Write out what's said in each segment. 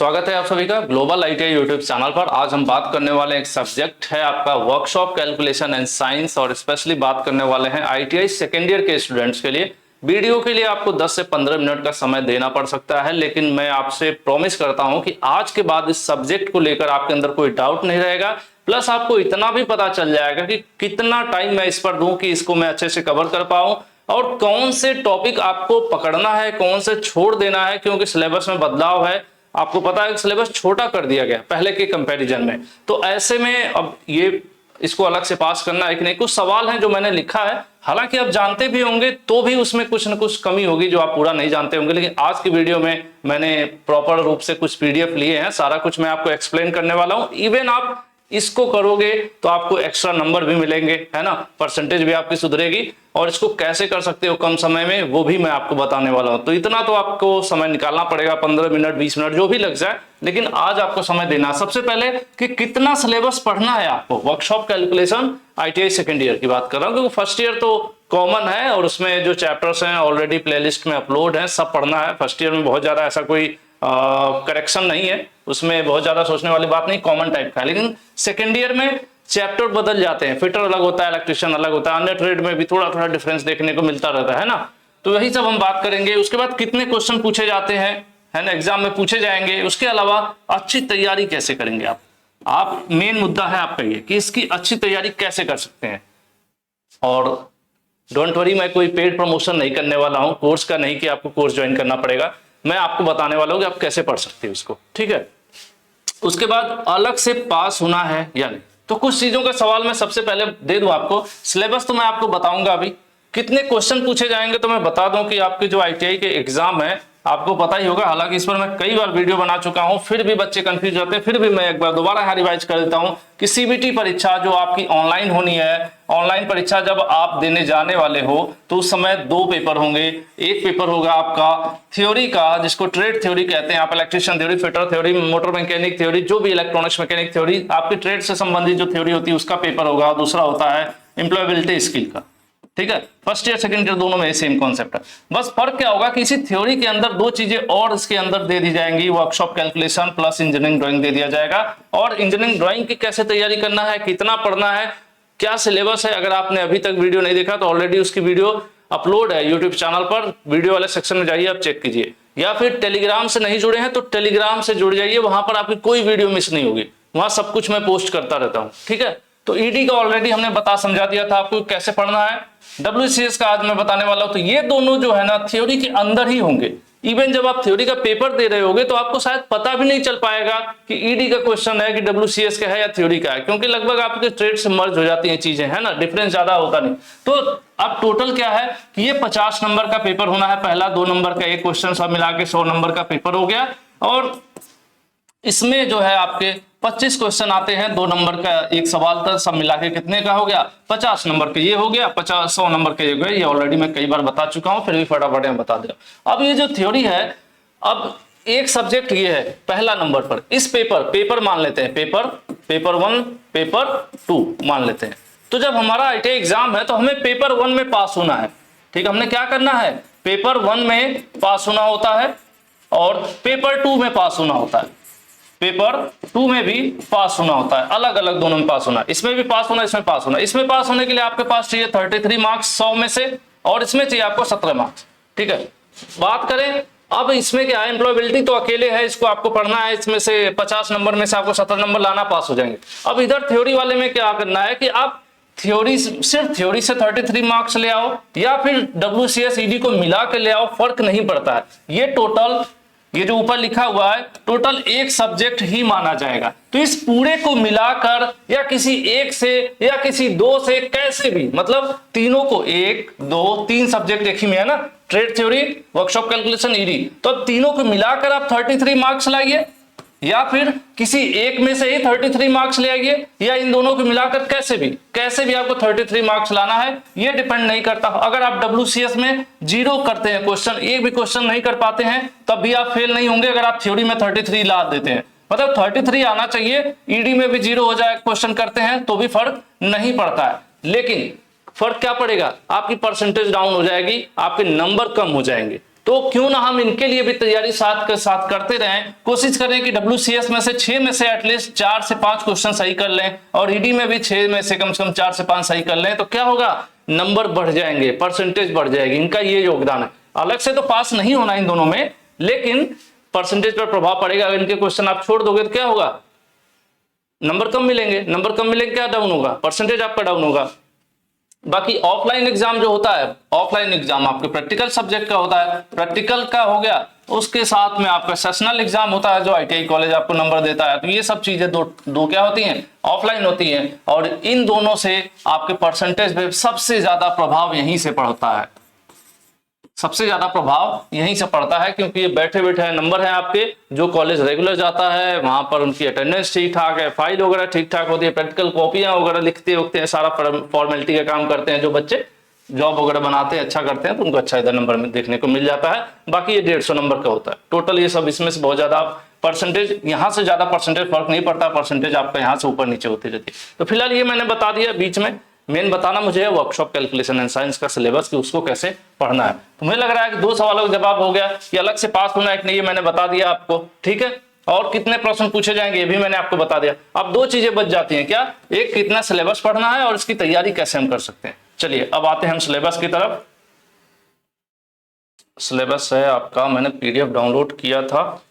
स्वागत है आप सभी का ग्लोबल आईटीआई यूट्यूब चैनल पर। आज हम बात करने वाले एक सब्जेक्ट है आपका वर्कशॉप कैलकुलेशन एंड साइंस, और स्पेशली बात करने वाले हैं आईटीआई सेकेंड ईयर के स्टूडेंट्स के लिए। वीडियो के लिए आपको 10 से 15 मिनट का समय देना पड़ सकता है, लेकिन मैं आपसे प्रॉमिस करता हूं कि आज के बाद इस सब्जेक्ट को लेकर आपके अंदर कोई डाउट नहीं रहेगा। प्लस आपको इतना भी पता चल जाएगा कि कितना टाइम मैं इस पर दूं कि इसको मैं अच्छे से कवर कर पाऊं, और कौन से टॉपिक आपको पकड़ना है, कौन से छोड़ देना है, क्योंकि सिलेबस में बदलाव है। आपको पता है सिलेबस छोटा कर दिया गया पहले के कंपैरिजन में, तो ऐसे में अब ये इसको अलग से पास करना है कि नहीं। कुछ सवाल हैं जो मैंने लिखा है, हालांकि आप जानते भी होंगे तो भी उसमें कुछ न कुछ कमी होगी जो आप पूरा नहीं जानते होंगे, लेकिन आज की वीडियो में मैंने प्रॉपर रूप से कुछ पीडीएफ लिए हैं, सारा कुछ मैं आपको एक्सप्लेन करने वाला हूं। इवन आप इसको करोगे तो आपको एक्स्ट्रा नंबर भी मिलेंगे, है ना, परसेंटेज भी आपकी सुधरेगी, और इसको कैसे कर सकते हो कम समय में वो भी मैं आपको बताने वाला हूं। तो इतना तो आपको समय निकालना पड़ेगा, 15 मिनट 20 मिनट जो भी लग जाए, लेकिन आज आपको समय देना। सबसे पहले कि कितना सिलेबस पढ़ना है आपको, workshop calculation ITI second year की बात कर रहा हूं, क्योंकि फर्स्ट ईयर तो कॉमन है और उसमें जो चैप्टर्स हैं ऑलरेडी प्लेलिस्ट में अपलोड है, सब पढ़ना है। फर्स्ट ईयर में बहुत ज्यादा ऐसा कोई करेक्शन नहीं है, उसमें बहुत ज्यादा सोचने वाली बात नहीं, कॉमन टाइप का है। लेकिन सेकेंड ईयर में चैप्टर बदल जाते हैं, फिटर अलग होता है, इलेक्ट्रिशियन अलग होता है, अन्य ट्रेड में भी थोड़ा थोड़ा डिफरेंस देखने को मिलता रहता है ना। तो यही सब हम बात करेंगे। उसके बाद कितने क्वेश्चन पूछे जाते हैं, है ना, एग्जाम में पूछे जाएंगे। उसके अलावा अच्छी तैयारी कैसे करेंगे आप मेन मुद्दा है आपका ये कि इसकी अच्छी तैयारी कैसे कर सकते हैं। और डोंट वरी, मैं कोई पेड प्रमोशन नहीं करने वाला हूं, कोर्स का नहीं कि आपको कोर्स ज्वाइन करना पड़ेगा, मैं आपको बताने वाला हूं कि आप कैसे पढ़ सकते हो इसको, ठीक है। उसके बाद अलग से पास होना है या नहीं, तो कुछ चीजों का सवाल मैं सबसे पहले दे दूं आपको। सिलेबस तो मैं आपको बताऊंगा अभी, कितने क्वेश्चन पूछे जाएंगे तो मैं बता दूं कि आपके जो आईटीआई के एग्जाम है आपको पता ही होगा, हालांकि इस पर मैं कई बार वीडियो बना चुका हूं, फिर भी बच्चे कंफ्यूज होते हैं, फिर भी मैं एक बार दोबारा यहाँ रिवाइज कर देता हूं कि सीबीटी परीक्षा जो आपकी ऑनलाइन होनी है, ऑनलाइन परीक्षा जब आप देने जाने वाले हो तो उस समय 2 पेपर होंगे। एक पेपर होगा आपका थ्योरी का, जिसको ट्रेड थ्योरी कहते हैं, आप electrician theory, fitter theory, motor mechanic theory, जो भी इलेक्ट्रॉनिक्स मैकेनिक थ्योरी, आपकी ट्रेड से संबंधित जो थ्योरी होती है उसका पेपर होगा। दूसरा होता है एम्प्लॉयबिलिटी स्किल का, ठीक है। फर्स्ट ईयर सेकंड ईयर दोनों में सेम कॉन्सेप्ट है, बस फर्क क्या होगा कि इसी थ्योरी के अंदर 2 चीजें और इसके अंदर दे दी जाएंगी, workshop calculation plus engineering drawing दे दिया जाएगा। और इंजीनियरिंग ड्राइंग की कैसे तैयारी करना है, कितना पढ़ना है, क्या सिलेबस है, अगर आपने अभी तक वीडियो नहीं देखा तो ऑलरेडी उसकी वीडियो अपलोड है यूट्यूब चैनल पर, वीडियो वाले सेक्शन में जाइए, आप चेक कीजिए। या फिर टेलीग्राम से नहीं जुड़े हैं तो टेलीग्राम से जुड़ जाइए, वहां पर आपकी कोई वीडियो मिस नहीं होगी, वहां सब कुछ मैं पोस्ट करता रहता हूं, ठीक है। तो ईडी का ऑलरेडी हमने बता समझा दिया था आपको कैसे पढ़ना है। डब्ल्यूसीएस का आज मैं बताने वाला हूं, तो ये दोनों जो है ना थ्योरी के अंदर ही होंगे। इवन जब आप थ्योरी का पेपर दे रहे होगे तो आपको शायद पता भी नहीं चल पाएगा कि ईडी का क्वेश्चन है कि डब्ल्यूसीएस का है या थ्योरी का है, क्योंकि लगभग आपके ट्रेड से मर्ज हो जाती हैं चीजें, है ना, डिफरेंस ज्यादा होता नहीं। तो अब टोटल क्या है कि ये 50 नंबर का पेपर होना है, पहला 2 नंबर का एक क्वेश्चन, सब मिला के 100 नंबर का पेपर हो गया। और इसमें जो है आपके 25 क्वेश्चन आते हैं, 2 नंबर का एक सवाल था, सब मिला के कितने का हो गया 50 नंबर का ये हो गया, 100 नंबर का ये हो गया। ये ऑलरेडी मैं कई बार बता चुका हूं, फिर भी फटाफट में बता दे। अब ये जो थ्योरी है, अब एक सब्जेक्ट ये है पहला नंबर पर, इस पेपर मान लेते हैं, पेपर 1 पेपर 2 मान लेते हैं। तो जब हमारा आईटीआई एग्जाम है तो हमें पेपर 1 में पास होना है, ठीक है। हमने क्या करना है, पेपर 1 में पास होना होता है और पेपर 2 में पास होना होता है, पेपर 2 में भी पास होना होता है, अलग अलग दोनों में पास होना, इसमें भी पास होना, इसमें पास होना। इसमें पास होने के लिए आपके पास चाहिए 33 मार्क्स 100 में से, और इसमें चाहिए आपको 17 मार्क्स, ठीक है। बात करें अब इसमें क्या है, एम्प्लॉयबिलिटी तो अकेले है, इसको आपको पढ़ना है, इसमें से 50 नंबर में से आपको 17 नंबर लाना, पास हो जाएंगे। अब इधर थ्योरी वाले में क्या करना है कि आप थ्योरी, सिर्फ थ्योरी से 33 मार्क्स ले आओ या फिर डब्ल्यूसीएस ईडी को मिला के ले आओ, फर्क नहीं पड़ता है। ये टोटल, ये जो ऊपर लिखा हुआ है टोटल एक सब्जेक्ट ही माना जाएगा। तो इस पूरे को मिलाकर या किसी एक से या किसी 2 से, कैसे भी, मतलब तीनों को, 1 2 3 सब्जेक्ट एक ही में है ना, trade theory, workshop calculation, ED, तो अब तीनों को मिलाकर आप 33 मार्क्स लाइए, या फिर किसी एक में से ही 33 मार्क्स ले आइए, या इन दोनों को मिलाकर कैसे भी आपको 33 मार्क्स लाना है। ये डिपेंड नहीं करता, अगर आप डब्ल्यूसीएस में 0 करते हैं क्वेश्चन, एक भी क्वेश्चन नहीं कर पाते हैं, तब भी आप फेल नहीं होंगे अगर आप थ्योरी में 33 ला देते हैं, मतलब 33 आना चाहिए। ईडी में भी 0 हो जाए क्वेश्चन करते हैं तो भी फर्क नहीं पड़ता है, लेकिन फर्क क्या पड़ेगा, आपकी परसेंटेज डाउन हो जाएगी, आपके नंबर कम हो जाएंगे। तो तो क्यों ना हम इनके लिए भी तैयारी साथ के साथ करते रहें, कोशिश करें कि WCS में से 6 में से एटलीस्ट 4 से 5 क्वेश्चन सही कर लें और ED में भी 6 में से कम 4 से 5 सही कर लें। तो क्या होगा, नंबर बढ़ जाएंगे, परसेंटेज बढ़ जाएगी, इनका ये योगदान है। अलग से तो पास नहीं होना इन दोनों में, लेकिन परसेंटेज पर प्रभाव पड़ेगा। अगर इनके क्वेश्चन आप छोड़ दोगे तो क्या होगा, नंबर कम मिलेंगे, नंबर कम मिलेंगे, क्या डाउन होगा, परसेंटेज आपका डाउन होगा। बाकी ऑफलाइन एग्जाम जो होता है, ऑफलाइन एग्जाम आपके प्रैक्टिकल सब्जेक्ट का होता है, प्रैक्टिकल का हो गया, उसके साथ में आपका सेशनल एग्जाम होता है जो ITI कॉलेज आपको नंबर देता है। तो ये सब चीजें दो क्या होती हैं, ऑफलाइन होती हैं, और इन दोनों से आपके परसेंटेज पे सबसे ज्यादा प्रभाव यहीं से पड़ता है, सबसे ज्यादा प्रभाव यहीं से पड़ता है, क्योंकि ये बैठे बैठे नंबर है आपके। जो कॉलेज रेगुलर जाता है वहां पर उनकी अटेंडेंस ठीक ठाक है, फाइल वगैरह ठीक ठाक होती है, प्रैक्टिकल कॉपियां वगैरह लिखते होते हैं, सारा फॉर्मेलिटी का काम करते हैं। जो बच्चे जॉब वगैरह बनाते हैं, अच्छा करते हैं, तो उनको अच्छा इधर नंबर में देखने को मिल जाता है। बाकी ये 150 नंबर का होता है टोटल। ये सब इसमें से बहुत ज्यादा परसेंटेज, यहाँ से ज्यादा परसेंटेज फर्क नहीं पड़ता, परसेंटेज आपका यहाँ से ऊपर नीचे होती रहती है। तो फिलहाल ये मैंने बता दिया, बीच में मेन बताना मुझे है वर्कशॉप कैलकुलेशन एंड साइंस का सिलेबस कि उसको कैसे पढ़ना है। तो मुझे लग रहा है कि 2 सवालों का जवाब हो गया कि अलग से पास होना है कि नहीं, ये मैंने बता दिया आपको, ठीक है। और कितने प्रश्न पूछे जाएंगे ये भी मैंने आपको बता दिया। अब 2 चीजें बच जाती हैं, क्या, एक कितना सिलेबस पढ़ना है और इसकी तैयारी कैसे हम कर सकते हैं। चलिए अब आते हैं हम सिलेबस की तरफ। सिलेबस है आपका, मैंने PDF डाउनलोड किया था,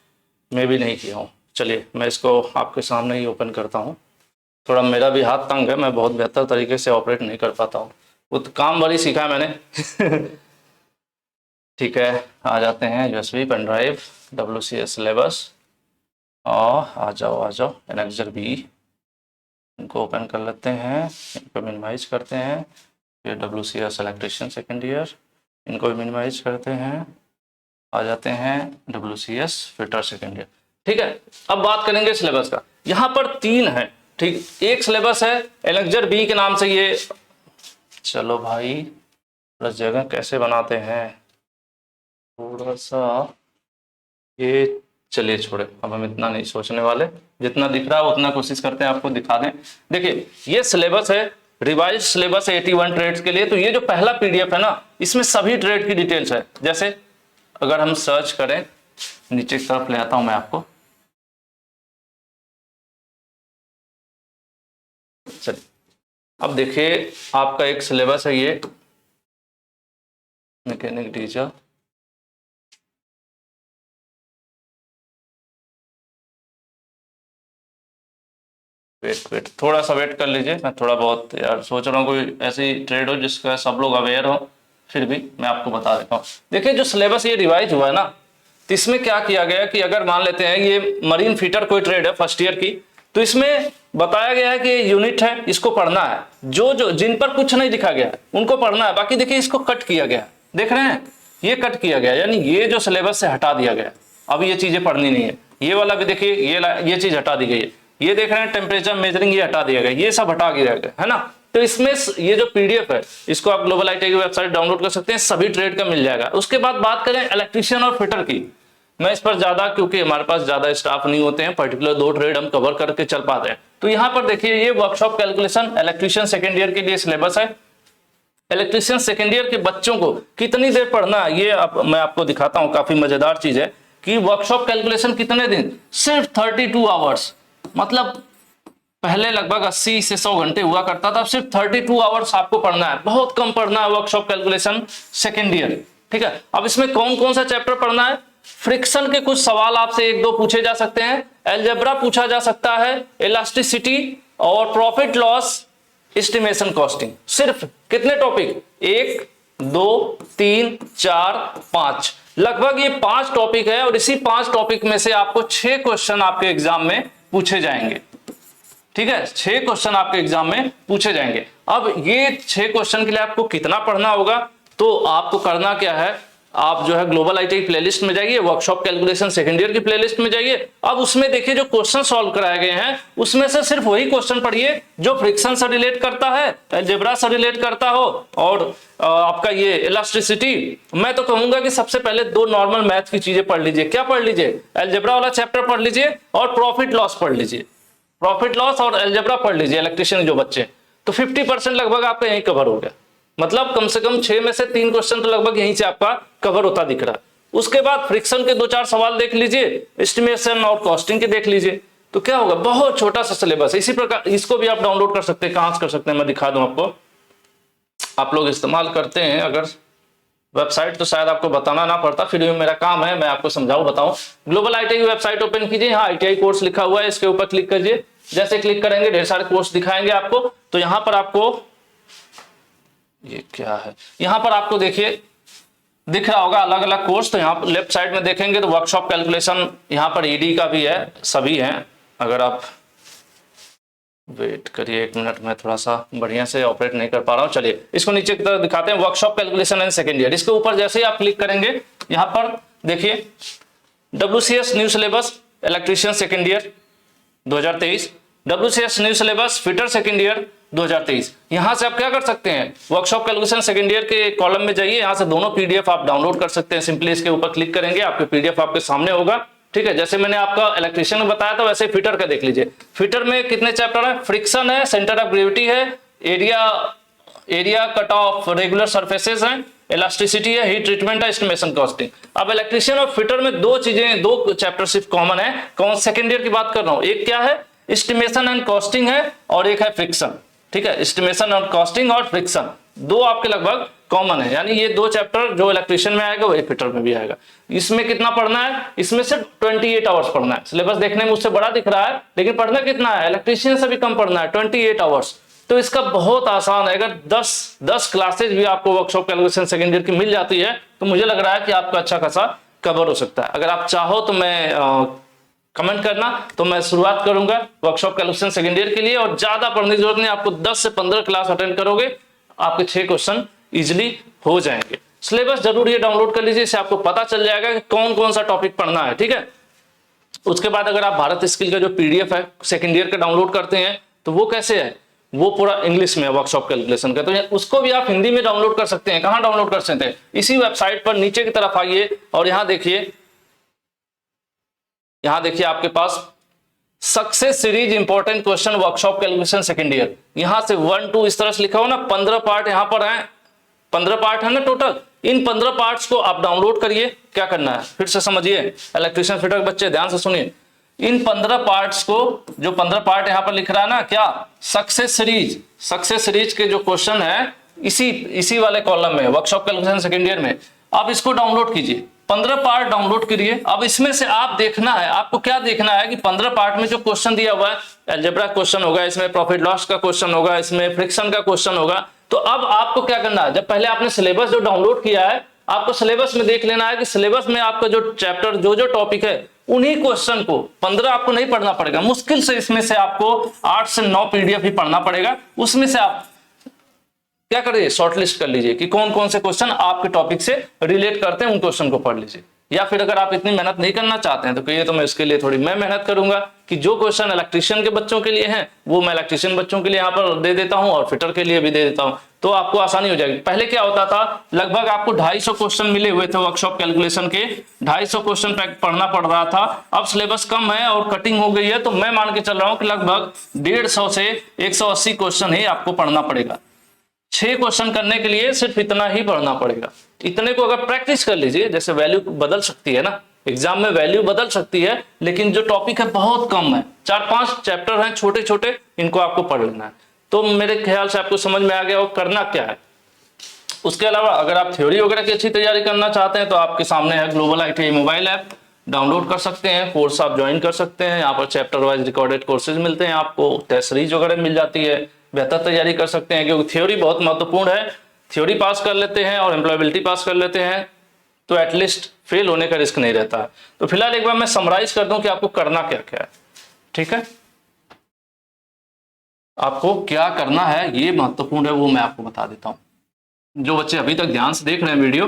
मैं भी नहीं किया हूँ। चलिए मैं इसको आपके सामने ही ओपन करता हूँ। थोड़ा मेरा भी हाथ तंग है, मैं बहुत बेहतर तरीके से ऑपरेट नहीं कर पाता हूँ, वो तो काम वाली सीखा है मैंने। ठीक है, आ जाते हैं USB pen drive, WCS syllabus, और आ जाओ एनेक्सर B, इनको ओपन कर लेते हैं, इनको मिनिमाइज करते हैं। फिर WCS इलेक्ट्रीशियन सेकेंड ईयर, इनको भी मिनिमाइज करते हैं। आ जाते हैं WCS फिटर सेकेंड ईयर। ठीक है, अब बात करेंगे सिलेबस का। यहाँ पर 3 है, ठीक, एक सिलेबस है एनेक्सर B के नाम से। ये चलो भाई थोड़ा जगह कैसे बनाते हैं, थोड़ा सा ये, चलिए छोड़े, अब हम इतना नहीं सोचने वाले, जितना दिख रहा है उतना कोशिश करते हैं आपको दिखा दें। देखिए ये सिलेबस है, रिवाइज सिलेबस है 81 ट्रेड्स के लिए। तो ये जो पहला PDF है ना, इसमें सभी ट्रेड की डिटेल्स है। जैसे अगर हम सर्च करें, नीचे की तरफ ले आता हूं मैं आपको, चलिए अब देखिए आपका एक सिलेबस है ये मैकेनिक टीचर, वेट थोड़ा सा वेट कर लीजिए। मैं थोड़ा बहुत यार सोच रहा हूँ कोई ऐसी ट्रेड हो जिसका सब लोग अवेयर हो, फिर भी मैं आपको बता देता हूँ। देखिए जो सिलेबस ये रिवाइज हुआ है ना, तो इसमें क्या किया गया कि अगर मान लेते हैं ये मरीन फीटर कोई ट्रेड है फर्स्ट ईयर की, तो इसमें बताया गया है कि यूनिट है, इसको पढ़ना है। जो जिन पर कुछ नहीं लिखा गया है उनको पढ़ना है। बाकी देखिए इसको कट किया गया, देख रहे हैं, ये कट किया गया, यानी ये जो सिलेबस से हटा दिया गया, अब ये चीजें पढ़नी नहीं है। ये वाला भी देखिए, ये चीज हटा दी गई है। ये देख रहे हैं टेम्परेचर मेजरिंग, ये हटा दिया गया, ये सब हटा दिया गया है ना। तो इसमें ये जो PDF है, इसको आप ग्लोबल ITI की वेबसाइट डाउनलोड कर सकते हैं, सभी ट्रेड का मिल जाएगा। उसके बाद बात करें इलेक्ट्रीशियन और फिटर की, मैं इस पर ज्यादा, क्योंकि हमारे पास ज्यादा स्टाफ नहीं होते हैं, पर्टिकुलर 2 ट्रेड हम कवर करके चल पाते हैं। तो यहाँ पर देखिए ये workshop calculation electrician second year के लिए सिलेबस है। इलेक्ट्रीशियन सेकेंड ईयर के बच्चों को कितनी देर पढ़ना है, ये मैं आपको दिखाता हूँ। काफी मजेदार चीज है कि वर्कशॉप कैलकुलेशन कितने दिन, सिर्फ 32 आवर्स। मतलब पहले लगभग 80 से 100 घंटे हुआ करता था, सिर्फ 32 आवर्स आपको पढ़ना है। बहुत कम पढ़ना है वर्कशॉप कैलकुलेशन सेकेंड ईयर, ठीक है। अब इसमें कौन कौन सा चैप्टर पढ़ना है, फ्रिक्शन के कुछ सवाल आपसे 1-2 पूछे जा सकते हैं, अलजेब्रा पूछा जा सकता है, इलास्टिसिटी और प्रॉफिट लॉस एस्टिमेशन कॉस्टिंग। सिर्फ कितने टॉपिक, 1 2 3 4 5, लगभग ये 5 टॉपिक है। और इसी 5 टॉपिक में से आपको 6 क्वेश्चन आपके एग्जाम में पूछे जाएंगे, ठीक है। 6 क्वेश्चन आपके एग्जाम में पूछे जाएंगे। अब ये 6 क्वेश्चन के लिए आपको कितना पढ़ना होगा, तो आपको करना क्या है, आप जो है ग्लोबल ITI प्लेलिस्ट में जाइए, वर्कशॉप कैलकुलेशन सेकेंड ईयर की प्लेलिस्ट में जाइए। अब उसमें देखिए जो क्वेश्चन सॉल्व कराए गए हैं, उसमें से सिर्फ वही क्वेश्चन पढ़िए जो फ्रिक्शन से रिलेट करता है, अलजेब्रा से रिलेट करता हो, और आपका ये इलास्टिसिटी। मैं तो कहूंगा कि सबसे पहले 2 नॉर्मल मैथ की चीजें पढ़ लीजिए। क्या पढ़ लीजिए, अलजेब्रा वाला चैप्टर पढ़ लीजिए और प्रॉफिट लॉस पढ़ लीजिए। प्रॉफिट लॉस और अलजेब्रा पढ़ लीजिए इलेक्ट्रीशियन जो बच्चे, तो 50% लगभग आपका यहीं कवर हो गया। मतलब कम से कम 6 में से 3 क्वेश्चन तो लगभग यहीं से आपका कवर होता दिख रहा है। उसके बाद फ्रिक्शन के 2-4 सवाल देख लीजिए, एस्टिमेशन और कॉस्टिंग के देख लीजिए, तो क्या होगा, बहुत छोटा सा सिलेबस। इसी प्रकार इसको भी आप डाउनलोड कर सकते हैं। कहां से कर सकते हैं मैं दिखा दूं आपको। आप लोग इस्तेमाल करते हैं अगर वेबसाइट तो शायद आपको बताना ना पड़ता, फिर भी मेरा काम है मैं आपको समझाऊं बताऊं। ग्लोबल आईटीआई वेबसाइट ओपन कीजिए, यहाँ आईटीआई कोर्स लिखा हुआ है, इसके ऊपर क्लिक कीजिए। जैसे क्लिक करेंगे ढेर सारे कोर्स दिखाएंगे आपको। तो यहाँ पर आपको ये क्या है, यहाँ पर आपको देखिए दिख रहा होगा अलग अलग कोर्स। तो यहाँ लेफ्ट साइड में देखेंगे तो वर्कशॉप कैलकुलेशन, यहाँ पर ईडी का भी है, सभी हैं। अगर आप वेट करिए 1 मिनट, मैं थोड़ा सा बढ़िया से ऑपरेट नहीं कर पा रहा हूँ। चलिए इसको नीचे की तरफ दिखाते हैं, workshop calculation and second year. इसके ऊपर जैसे ही आप क्लिक करेंगे यहाँ पर देखिए WCS new syllabus electrician second year 2023, WCS new syllabus fitter second year 2023। यहां से आप क्या कर सकते हैं, वर्कशॉप कैलकुलेशन सेकेंड ईयर के कॉलम में जाइए, यहां से दोनों पीडीएफ आप डाउनलोड कर सकते हैं। सिंपली इसके ऊपर क्लिक करेंगे, आपके पीडीएफ आपके सामने होगा। ठीक है, जैसे मैंने आपका इलेक्ट्रिशियन में बताया था वैसे फिटर का देख लीजिए। फिटर में कितने चैप्टर है, फ्रिक्शन है, सेंटर ऑफ ग्रेविटी है, area cut off regular surfaces है, इलास्टिसिटी है, हीट ट्रीटमेंट है, एस्टिमेशन कॉस्टिंग। अब इलेक्ट्रिशियन और फिटर में दो चैप्टर सिर्फ कॉमन है। कौन सेकेंड ईयर की बात कर रहा हूं, एक क्या है एस्टिमेशन एंड कॉस्टिंग है और एक है फ्रिक्शन। ठीक है, एस्टिमेशन और कॉस्टिंग और फ्रिक्शन दो आपके लगभग कॉमन है, यानी ये दो चैप्टर जो इलेक्ट्रिशियन में आएगा वही फिटर में भी आएगा। इसमें कितना पढ़ना है, इसमें सिर्फ 28 आवर्स पढ़ना है। सिलेबस देखने में उससे बड़ा दिख रहा है लेकिन पढ़ना कितना है, इलेक्ट्रिशियन से भी कम पढ़ना है, 28 आवर्स। तो इसका बहुत आसान है। अगर 10 क्लासेज भी आपको वर्कशॉप कैलकुलेशन सेकेंड ईयर की मिल जाती है तो मुझे लग रहा है कि आपका अच्छा खासा कवर हो सकता है। अगर आप चाहो तो मैं कमेंट करना, तो मैं शुरुआत करूंगा वर्कशॉप कैलकुलेशन सेकेंड ईयर के लिए। और ज्यादा पढ़ने की जरूरत नहीं, आपको 10 से 15 क्लास अटेंड करोगे, आपके 6 क्वेश्चन इजिली हो जाएंगे। सिलेबस जरूर ये डाउनलोड कर लीजिए, इससे आपको पता चल जाएगा कि कौन कौन सा टॉपिक पढ़ना है। ठीक है, उसके बाद अगर आप भारत स्किल का जो पीडीएफ है सेकेंड ईयर का डाउनलोड करते हैं तो वो कैसे है, वो पूरा इंग्लिश में है वर्कशॉप कैलकुलेशन का, तो उसको भी आप हिंदी में डाउनलोड कर सकते हैं। कहां डाउनलोड कर सकते हैं, इसी वेबसाइट पर नीचे की तरफ आइए और यहां देखिए आपके पास success series important question workshop calculation second year, यहां से 1 2 इस तरह से लिखा हो ना, 15 पार्ट यहां पर है, 15 पार्ट है ना टोटल। इन 15 पार्ट्स को आप डाउनलोड करिए। क्या करना है फिर से समझिए, इलेक्ट्रिशियन फिटर बच्चे ध्यान से सुनिए। इन 15 पार्ट्स को, जो 15 पार्ट यहां पर लिख रहा है ना, क्या सक्सेस सीरीज के जो क्वेश्चन है इसी वाले कॉलम में वर्कशॉप कैलकुलेशन सेकेंड ईयर में, आप इसको डाउनलोड कीजिए। 15 पार्ट डाउनलोड करिए। अब इसमें से आप देखना है, आपको क्या देखना है कि 15 पार्ट में जो क्वेश्चन दिया हुआ है, अलजेब्रा क्वेश्चन होगा, इसमें प्रॉफिट लॉस का क्वेश्चन होगा, इसमें फ्रिक्शन का क्वेश्चन होगा। तो अब आपको क्या करना है, जब पहले आपने सिलेबस जो डाउनलोड किया है, आपको सिलेबस में देख लेना है कि सिलेबस में आपका जो चैप्टर जो टॉपिक है उन्हीं क्वेश्चन को 15 आपको नहीं पढ़ना पड़ेगा, मुश्किल से इसमें से आपको 8 से 9 पीडीएफ ही पढ़ना पड़ेगा। उसमें से आप क्या करिए, शॉर्टलिस्ट कर लीजिए कि कौन कौन से क्वेश्चन आपके टॉपिक से रिलेट करते हैं, उन क्वेश्चन को पढ़ लीजिए। या फिर अगर आप इतनी मेहनत नहीं करना चाहते हैं तो कहिए तो मैं इसके लिए थोड़ी मैं मेहनत करूंगा कि जो क्वेश्चन इलेक्ट्रिशियन के बच्चों के लिए हैं वो मैं इलेक्ट्रिशियन बच्चों के लिए यहाँ पर दे देता हूँ और फिटर के लिए भी दे देता हूँ, तो आपको आसानी हो जाएगी। पहले क्या होता था, लगभग आपको 250 क्वेश्चन मिले हुए थे वर्कशॉप कैलकुलेशन के, 250 क्वेश्चन पढ़ना पड़ रहा था। अब सिलेबस कम है और कटिंग हो गई है, तो मैं मान के चल रहा हूँ कि लगभग 150 से 180 क्वेश्चन ही आपको पढ़ना पड़ेगा। 6 क्वेश्चन करने के लिए सिर्फ इतना ही पढ़ना पड़ेगा। इतने को अगर प्रैक्टिस कर लीजिए, जैसे वैल्यू बदल सकती है ना, एग्जाम में वैल्यू बदल सकती है, लेकिन जो टॉपिक है बहुत कम है, 4-5 चैप्टर हैं छोटे छोटे, इनको आपको पढ़ लेना है। तो मेरे ख्याल से आपको समझ में आ गया और करना क्या है। उसके अलावा अगर आप थ्योरी वगैरह की अच्छी तैयारी करना चाहते हैं तो आपके सामने है global ITI mobile app, download कर सकते हैं, कोर्स आप ज्वाइन कर सकते हैं। यहाँ पर चैप्टर वाइज रिकॉर्डेड कोर्सेज मिलते हैं, आपको टेस्ट सीरीज वगैरह मिल जाती है, बेहतर तैयारी कर सकते हैं। क्योंकि थ्योरी बहुत महत्वपूर्ण है, थ्योरी पास कर लेते हैं और एम्प्लॉयबिलिटी पास कर लेते हैं तो एटलीस्ट फेल होने का रिस्क नहीं रहता है। तो फिलहाल एक बार मैं समराइज कर दूं कि आपको करना क्या क्या है। ठीक है, आपको क्या करना है ये महत्वपूर्ण है, वो मैं आपको बता देता हूं। जो बच्चे अभी तक ध्यान से देख रहे हैं वीडियो,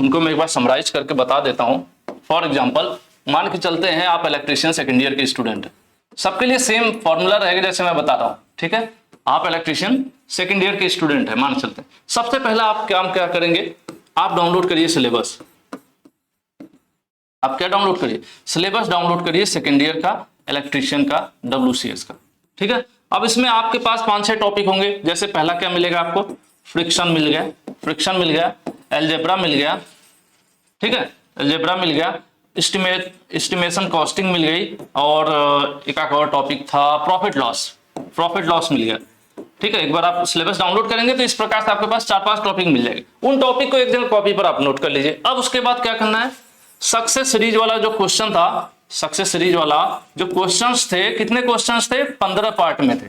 उनको मैं एक बार समराइज करके बता देता हूं। फॉर एग्जाम्पल मान के चलते हैं आप इलेक्ट्रिशियन सेकेंड ईयर के स्टूडेंट हैं, सबके लिए सेम फॉर्मूला रहेगा जैसे मैं बता रहा हूं। ठीक है, आप इलेक्ट्रिशियन सेकेंड ईयर के स्टूडेंट है मान के चलते हैं। सबसे पहला आप काम क्या करेंगे, आप डाउनलोड करिए सिलेबस। आप क्या डाउनलोड करिए, सिलेबस डाउनलोड करिए सेकेंड ईयर का इलेक्ट्रिशियन का, WCS का। ठीक है, अब इसमें आपके पास 5-6 टॉपिक होंगे। जैसे पहला क्या मिलेगा आपको, फ्रिक्शन मिल गया, अलजेब्रा मिल गया। ठीक है, अलजेब्रा मिल गया, एस्टिमेशन कॉस्टिंग मिल गई, और एक और टॉपिक था प्रॉफिट लॉस मिल गया। ठीक है, एक बार आप सिलेबस डाउनलोड करेंगे तो इस प्रकार से आपके पास 4-5 टॉपिक मिल जाएंगे। उन टॉपिक को एक जगह कॉपी पर आप नोट कर लीजिए। अब उसके बाद क्या करना है, सक्सेस सीरीज वाला जो क्वेश्चन था, सक्सेस सीरीज वाला जो क्वेश्चंस थे, कितने क्वेश्चंस थे, 15 पार्ट में थे।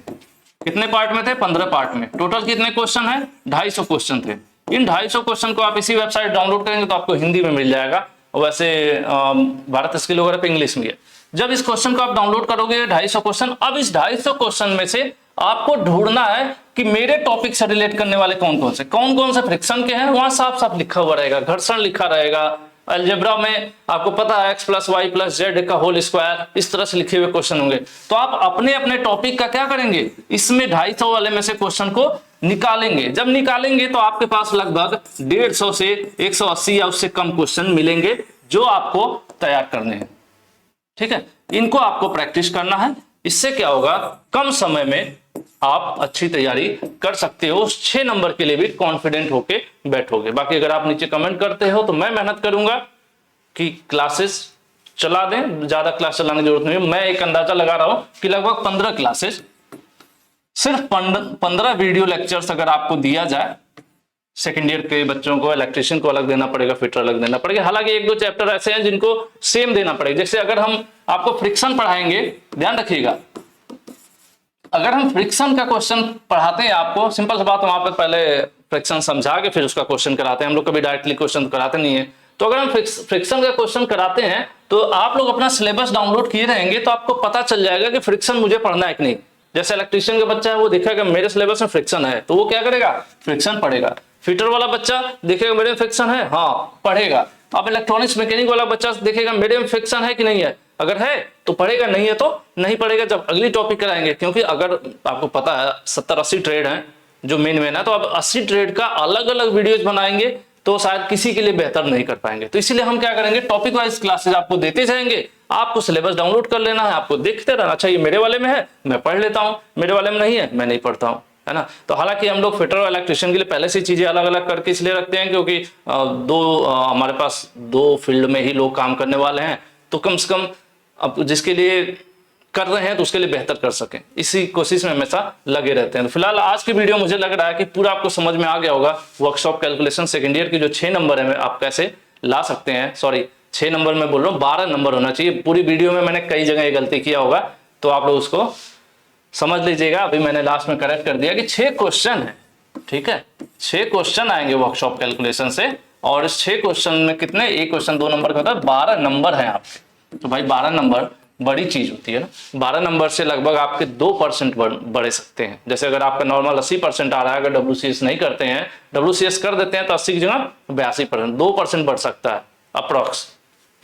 कितने पार्ट में थे, 15 पार्ट में। टोटल कितने क्वेश्चन है, 250 क्वेश्चन थे। इन 250 क्वेश्चन को आप इसी वेबसाइट डाउनलोड करेंगे तो आपको हिंदी में मिल जाएगा, वैसे भारत स्किल वगैरह पे इंग्लिश में है। जब इस क्वेश्चन को आप डाउनलोड करोगे 250 क्वेश्चन, अब इस 250 क्वेश्चन में से आपको ढूंढना है कि मेरे टॉपिक से रिलेट करने वाले कौन कौन से फ्रिक्शन के हैं, वहां साफ साफ लिखा हुआ रहेगा, घर्षण लिखा रहेगा। अलजेब्रा में आपको पता है x + y + z का होल स्क्वायर, इस तरह से लिखे हुए क्वेश्चन होंगे। तो आप अपने अपने टॉपिक का क्या करेंगे, इसमें 250 वाले में से क्वेश्चन को निकालेंगे। जब निकालेंगे तो आपके पास लगभग 150 से 180 या उससे कम क्वेश्चन मिलेंगे जो आपको तैयार करने हैं। ठीक है, इनको आपको प्रैक्टिस करना है। इससे क्या होगा, कम समय में आप अच्छी तैयारी कर सकते हो, 6 नंबर के लिए भी कॉन्फिडेंट होके बैठोगे। बाकी अगर आप नीचे कमेंट करते हो तो मैं मेहनत करूंगा कि क्लासेस चला दें, ज्यादा क्लास चलाने की जरूरत नहीं है। मैं एक अंदाजा लगा रहा हूं कि लगभग 15 क्लासेस, सिर्फ 15 वीडियो लेक्चर्स अगर आपको दिया जाए, सेकेंड ईयर के बच्चों को इलेक्ट्रिशियन को अलग देना पड़ेगा, फिटर अलग देना पड़ेगा। हालांकि 1-2 चैप्टर ऐसे हैं जिनको सेम देना पड़ेगा। जैसे अगर हम आपको फ्रिक्शन पढ़ाएंगे, ध्यान रखिएगा, अगर हम फ्रिक्शन का क्वेश्चन पढ़ाते हैं आपको, सिंपल सी बात, वहां पर पहले फ्रिक्शन समझा के फिर उसका क्वेश्चन कराते हैं। हम लोग कभी डायरेक्टली क्वेश्चन कराते नहीं है। तो अगर हम फ्रिक्शन का क्वेश्चन कराते हैं तो आप लोग अपना सिलेबस डाउनलोड किए रहेंगे तो आपको पता चल जाएगा कि फ्रिक्शन मुझे पढ़ना है कि नहीं। जैसे इलेक्ट्रिशियन का बच्चा है, वो देखेगा मेरे सिलेबस में फ्रिक्शन है तो वो क्या करेगा, फ्रिक्शन पढ़ेगा। फिटर वाला बच्चा देखेगा मेरे में फ्रिक्शन है, हाँ पढ़ेगा। अब इलेक्ट्रॉनिक्स मैकेनिक वाला बच्चा देखेगा मेरे में फ्रिक्शन है कि नहीं है, अगर है तो पढ़ेगा, नहीं है तो नहीं पढ़ेगा जब अगली टॉपिक कराएंगे। क्योंकि अगर आपको पता है 70-80 ट्रेड हैं जो मेन है, तो अब 80 ट्रेड का अलग अलग वीडियोज बनाएंगे तो शायद किसी के लिए बेहतर नहीं कर पाएंगे। तो इसीलिए हम क्या करेंगे, टॉपिक वाइज क्लासेस आपको देते जाएंगे। आपको सिलेबस डाउनलोड कर लेना है, आपको देखते रहना। अच्छा ये मेरे वाले में है, मैं पढ़ लेता हूँ, मेरे वाले में नहीं है, मैं नहीं पढ़ता हूँ, है ना। तो हालांकि हम लोग फिटर और इलेक्ट्रिशियन के लिए पहले से चीजें अलग अलग करके इसलिए रखते हैं क्योंकि हमारे पास 2 फील्ड में ही लोग काम करने वाले हैं, तो कम से कम अब जिसके लिए कर रहे हैं तो उसके लिए बेहतर कर सकें, इसी कोशिश में हमेशा लगे रहते हैं। तो फिलहाल आज की वीडियो मुझे लग रहा है कि पूरा आपको समझ में आ गया होगा। वर्कशॉप कैलकुलेशन सेकेंड ईयर की जो 6 नंबर है आप कैसे ला सकते हैं, सॉरी 6 नंबर में बोल रहा हूँ, 12 नंबर होना चाहिए। पूरी वीडियो में मैंने कई जगह ये गलती किया होगा तो आप लोग उसको समझ लीजिएगा। अभी मैंने लास्ट में करेक्ट कर दिया कि 6 क्वेश्चन है, ठीक है, 6 क्वेश्चन आएंगे वर्कशॉप कैलकुलेशन से। और इस 6 क्वेश्चन में कितने, एक क्वेश्चन 2 नंबर का होता है, 12 नंबर है आपके। तो भाई 12 नंबर बड़ी चीज होती है ना। 12 नंबर से लगभग आपके 2% बढ़े सकते हैं। जैसे अगर आपका नॉर्मल 80% आ रहा है, अगर WCS नहीं करते हैं, WCS कर देते हैं तो 80 की जगह 82%, 2% बढ़ सकता है अप्रॉक्स।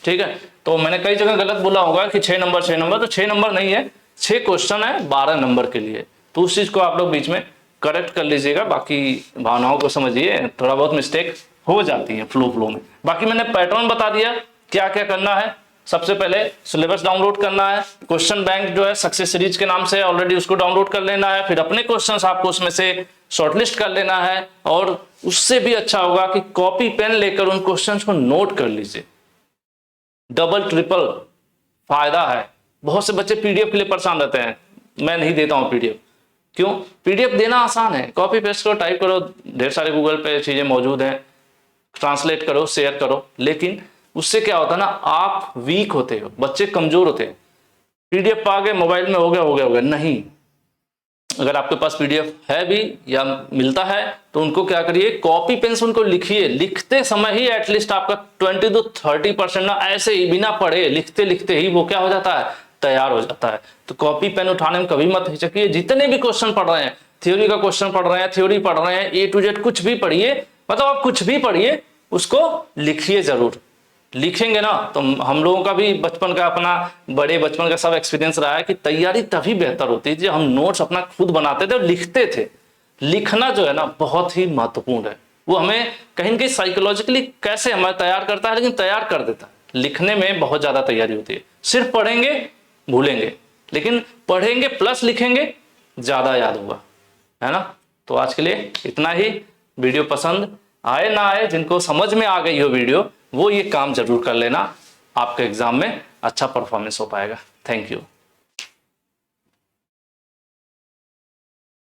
ठीक है, तो मैंने कई जगह गलत बोला होगा कि 6 नंबर, तो 6 नंबर नहीं है, 6 क्वेश्चन है 12 नंबर के लिए। तो उस चीज को आप लोग बीच में करेक्ट कर लीजिएगा। बाकी भावनाओं को समझिए, थोड़ा बहुत मिस्टेक हो जाती है फ्लो में। बाकी मैंने पैटर्न बता दिया क्या क्या करना है। सबसे पहले सिलेबस डाउनलोड करना है, क्वेश्चन बैंक जो है सक्सेस सीरीज के नाम से ऑलरेडी उसको डाउनलोड कर लेना है। फिर अपने क्वेश्चंस आपको उसमें से शॉर्टलिस्ट कर लेना है, और उससे भी अच्छा होगा कि कॉपी पेन लेकर उन क्वेश्चंस को नोट कर लीजिए। डबल ट्रिपल फायदा है। बहुत से बच्चे पीडीएफ के लिए परेशान रहते हैं, मैं नहीं देता हूं पीडीएफ। क्यों? पीडीएफ देना आसान है, कॉपी पेस्ट करो, टाइप करो, ढेर सारे गूगल पे चीजें मौजूद हैं, ट्रांसलेट करो, शेयर करो। लेकिन उससे क्या होता है ना, आप वीक होते हो, बच्चे कमजोर होते हैं। पीडीएफ पा गए, मोबाइल में हो गया नहीं। अगर आपके पास पीडीएफ है भी या मिलता है तो उनको क्या करिए, कॉपी पेन से उनको लिखिए। लिखते समय ही एटलीस्ट आपका 20 to 30% ना ऐसे ही बिना पढ़े लिखते लिखते ही वो क्या हो जाता है, तैयार हो जाता है। तो कॉपी पेन उठाने में कभी मत हिचकिए। जितने भी क्वेश्चन पढ़ रहे हैं, थ्योरी का क्वेश्चन पढ़ रहे हैं, थ्योरी पढ़ रहे हैं, A to Z कुछ भी पढ़िए, मतलब आप कुछ भी पढ़िए, उसको लिखिए जरूर। लिखेंगे ना तो हम लोगों का भी बचपन का, अपना बड़े बचपन का सब एक्सपीरियंस रहा है कि तैयारी तभी बेहतर होती है जब हम नोट्स अपना खुद बनाते थे और लिखते थे। लिखना जो है ना बहुत ही महत्वपूर्ण है। वो हमें कहीं ना कहीं साइकोलॉजिकली कैसे हमें तैयार करता है, लेकिन तैयार कर देता है। लिखने में बहुत ज्यादा तैयारी होती है। सिर्फ पढ़ेंगे भूलेंगे, लेकिन पढ़ेंगे प्लस लिखेंगे ज्यादा याद होगा, है ना। तो आज के लिए इतना ही। वीडियो पसंद आए ना आए, जिनको समझ में आ गई हो वीडियो, वो ये काम जरूर कर लेना, आपके एग्जाम में अच्छा परफॉर्मेंस हो पाएगा। Thank you.